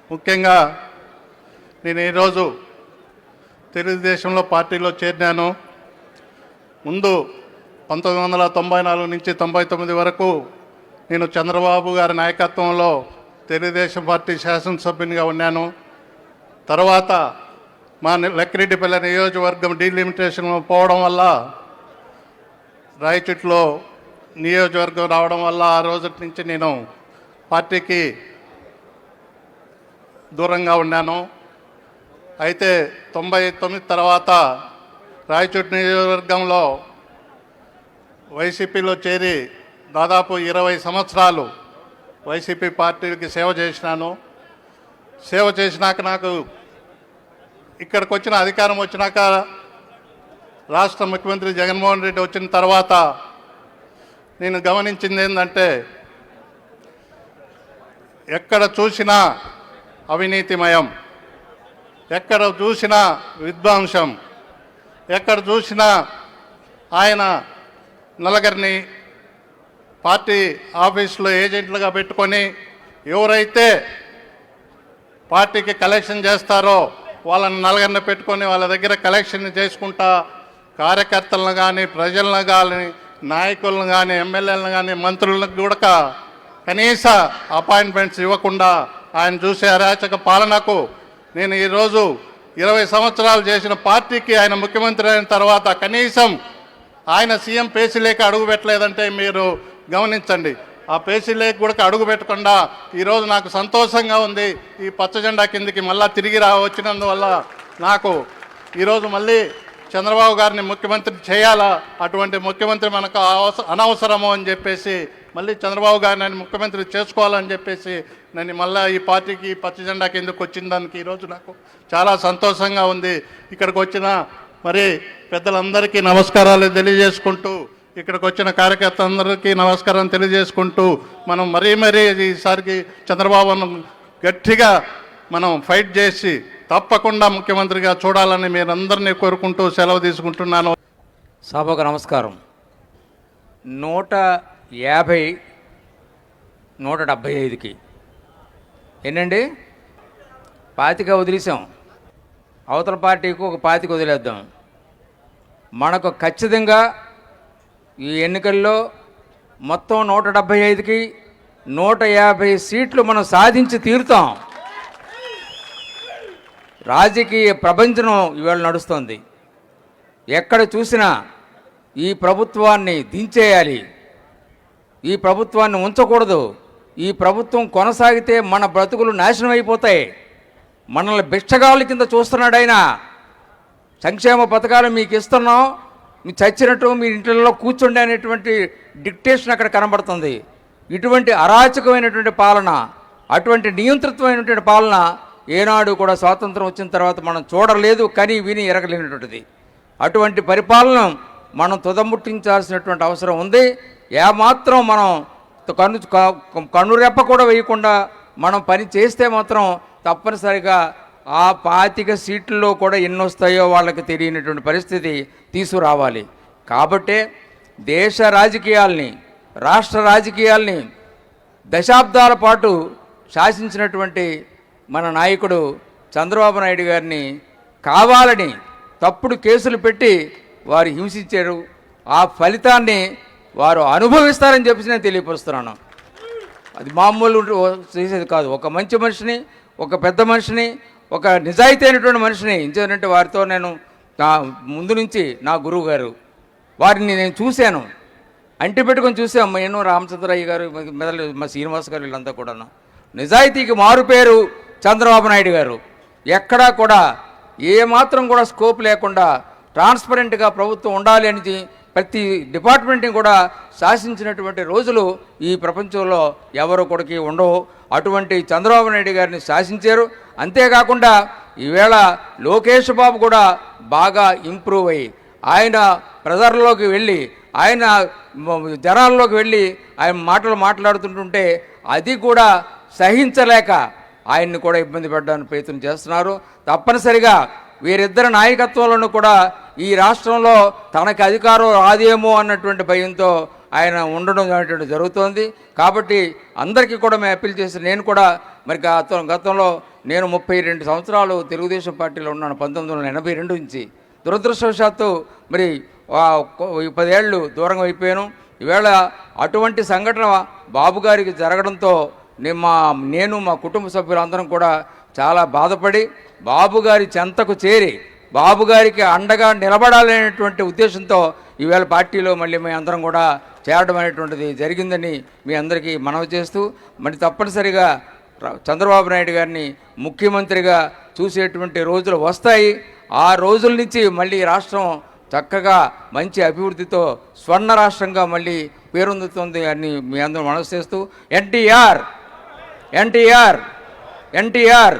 ముఖ్యంగా నేను ఈరోజు తెలుగుదేశంలో పార్టీలో చేరినాను. ముందు 1994 నుంచి 99 వరకు నేను చంద్రబాబు గారి నాయకత్వంలో తెలుగుదేశం పార్టీ శాసనసభ్యునిగా ఉన్నాను. తర్వాత మా లక్కిరెడ్డిపల్లి నియోజకవర్గం డీలిమిటేషన్ పోవడం వల్ల రాయచోటిలో నియోజకవర్గం రావడం వల్ల ఆ రోజు నుంచి నేను పార్టీకి దూరంగా ఉన్నాను. అయితే 99 తర్వాత రాయచోటి నియోజకవర్గంలో వైసీపీలో చేరి దాదాపు 20 సంవత్సరాలు వైసీపీ పార్టీకి సేవ చేసినాను. సేవ చేసినాక నాకు ఇక్కడికి వచ్చిన అధికారం వచ్చినాక రాష్ట్ర ముఖ్యమంత్రి జగన్మోహన్ రెడ్డి వచ్చిన తర్వాత నేను గమనించింది ఏంటంటే ఎక్కడ చూసినా అవినీతిమయం, ఎక్కడ చూసినా విధ్వంసం, ఎక్కడ చూసినా ఆయన నలుగురిని పార్టీ ఆఫీసులో ఏజెంట్లుగా పెట్టుకొని ఎవరైతే పార్టీకి కలెక్షన్ చేస్తారో వాళ్ళని నలుగురిని పెట్టుకొని వాళ్ళ దగ్గర కలెక్షన్ చేసుకుంటా కార్యకర్తలను కానీ ప్రజలను కానీ నాయకులను కానీ ఎమ్మెల్యేలను కానీ మంత్రులకు కూడా కనీస అపాయింట్మెంట్స్ ఇవ్వకుండా ఆయన చూసే అరాచక పాలనకు నేను ఈరోజు 20 సంవత్సరాలు చేసిన పార్టీకి ఆయన ముఖ్యమంత్రి అయిన తర్వాత కనీసం ఆయన సీఎం పేసీలేక అడుగు పెట్టలేదంటే మీరు గమనించండి. ఆ పేసీలేక కూడా అడుగు పెట్టకుండా ఈరోజు నాకు సంతోషంగా ఉంది. ఈ పచ్చ జెండా కిందికి మళ్ళీ తిరిగి వచ్చినందువల్ల నాకు ఈరోజు మళ్ళీ చంద్రబాబు గారిని ముఖ్యమంత్రి చేయాలా, అటువంటి ముఖ్యమంత్రి మనకు అనవసరము అని చెప్పేసి మళ్ళీ చంద్రబాబు గారిని ముఖ్యమంత్రి చేసుకోవాలని చెప్పేసి నేను మళ్ళీ ఈ పార్టీకి పచ్చ జెండా కిందకు వచ్చిన దానికి ఈరోజు నాకు చాలా సంతోషంగా ఉంది. ఇక్కడికి వచ్చిన మరి పెద్దలందరికీ నమస్కారాలు తెలియజేసుకుంటూ, ఇక్కడికి వచ్చిన కార్యకర్తలందరికీ నమస్కారం తెలియజేసుకుంటూ మనం మరీ ఈసారికి చంద్రబాబును గట్టిగా మనం ఫైట్ చేసి తప్పకుండా ముఖ్యమంత్రిగా చూడాలని మీరందరినీ కోరుకుంటూ సెలవు తీసుకుంటున్నాను. సభకు నమస్కారం. 150 175కి ఎన్నండి 25 వదిలేసాం. అవతల పార్టీకి ఒక 25 వదిలేద్దాం. మనకు ఖచ్చితంగా ఈ ఎన్నికల్లో మొత్తం 175కి 150 సీట్లు మనం సాధించి తీరుతాం. రాజకీయ ప్రపంచం ఇవాళ నడుస్తుంది. ఎక్కడ చూసినా ఈ ప్రభుత్వాన్ని దించేయాలి, ఈ ప్రభుత్వాన్ని ఉంచకూడదు, ఈ ప్రభుత్వం కొనసాగితే మన బ్రతుకులు నాశనం అయిపోతాయి, మనల్ని బిచ్చగాళ్ళ కింద చూస్తున్నాడు ఆయన, సంక్షేమ పథకాలు మీకు ఇస్తున్నాం, మీరు చచ్చినట్టు మీ ఇంట్లో కూర్చోండి అనేటువంటి డిక్టేషన్ అక్కడ కనబడుతుంది. ఇటువంటి అరాచకమైనటువంటి పాలన, అటువంటి నియంత్రితమైనటువంటి పాలన ఏనాడు కూడా స్వాతంత్రం వచ్చిన తర్వాత మనం చూడలేదు, కానీ విని ఎరగలేనటువంటిది. అటువంటి పరిపాలన మనం తుదముట్టించాల్సినటువంటి అవసరం ఉంది. ఏమాత్రం మనం కన్నురెప్ప కూడా వేయకుండా మనం పని చేస్తే మాత్రం తప్పనిసరిగా ఆ 25 సీట్లలో కూడా ఎన్ని వస్తాయో వాళ్ళకి తెలియనటువంటి పరిస్థితి తీసుకురావాలి. కాబట్టే దేశ రాజకీయాల్ని, రాష్ట్ర రాజకీయాల్ని దశాబ్దాల పాటు శాసించినటువంటి మన నాయకుడు చంద్రబాబు నాయుడు గారిని కావాలని తప్పుడు కేసులు పెట్టి వారు హింసించారు. ఆ ఫలితాన్ని వారు అనుభవిస్తారని చెప్పేసి నేను తెలియపరుస్తున్నాను. అది మామూలు చేసేది కాదు. ఒక మంచి మనిషిని, ఒక పెద్ద మనిషిని, ఒక నిజాయితీ అయినటువంటి మనిషిని, ఎందుకంటే వారితో నేను ముందు నుంచి నా గురువు గారు వారిని నేను చూశాను, అంటి పెట్టుకొని చూసాం. ఎన్నో రామచంద్రయ్య గారు, మెదలు మా శ్రీనివాస్ గారు, వీళ్ళంతా కూడా నిజాయితీకి మారుపేరు చంద్రబాబు నాయుడు గారు. ఎక్కడా కూడా ఏమాత్రం కూడా స్కోప్ లేకుండా ట్రాన్స్పరెంట్గా ప్రభుత్వం ఉండాలి అని ప్రతి డిపార్ట్మెంట్ని కూడా శాసించినటువంటి రోజులు ఈ ప్రపంచంలో ఎవరు కొడుకు ఉండవు. అటువంటి చంద్రబాబు నాయుడు గారిని శాసించారు. అంతేకాకుండా ఈవేళ లోకేష్ బాబు కూడా బాగా ఇంప్రూవ్ అయ్యి ఆయన ప్రజల్లోకి వెళ్ళి, ఆయన జనాల్లోకి వెళ్ళి ఆయన మాటలు మాట్లాడుతుంటుంటే అది కూడా సహించలేక ఆయన్ని కూడా ఇబ్బంది పెట్టడానికి ప్రయత్నం చేస్తున్నారు. తప్పనిసరిగా వీరిద్దరి నాయకత్వంలోనూ కూడా ఈ రాష్ట్రంలో తనకి అధికారం రాదేమో అన్నటువంటి భయంతో ఆయన ఉండడం అనేటువంటి జరుగుతోంది. కాబట్టి అందరికీ కూడా మేము అప్పీల్ చేసి, నేను కూడా మరి గతంలో నేను 32 సంవత్సరాలు తెలుగుదేశం పార్టీలో ఉన్నాను 1982 నుంచి. దురదృష్టవశాత్తు మరి 10 ఏళ్ళు దూరంగా అయిపోయాను. ఈవేళ అటువంటి సంఘటన బాబు గారికి జరగడంతో నేను మా కుటుంబ సభ్యులందరం కూడా చాలా బాధపడి బాబు గారి చెంతకు చేరి బాబు గారికి అండగా నిలబడాలనేటువంటి ఉద్దేశంతో ఈవేళ పార్టీలో మళ్ళీ మీ అందరం కూడా చేరడం అనేటువంటిది జరిగిందని మీ అందరికీ మనవి చేస్తూ, మరి తప్పనిసరిగా చంద్రబాబు నాయుడు గారిని ముఖ్యమంత్రిగా చూసేటువంటి రోజులు వస్తాయి. ఆ రోజుల నుంచి మళ్ళీ రాష్ట్రం చక్కగా మంచి అభివృద్ధితో స్వర్ణ రాష్ట్రంగా మళ్ళీ పేరొందుతుంది అని మీ అందరూ మనవి చేస్తూ, ఎన్టీఆర్ ఎన్టీఆర్ ఎన్టీఆర్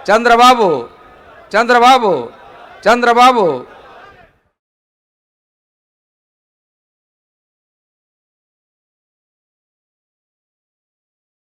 చంద్రబాబు చంద్రబాబు చంద్రబాబు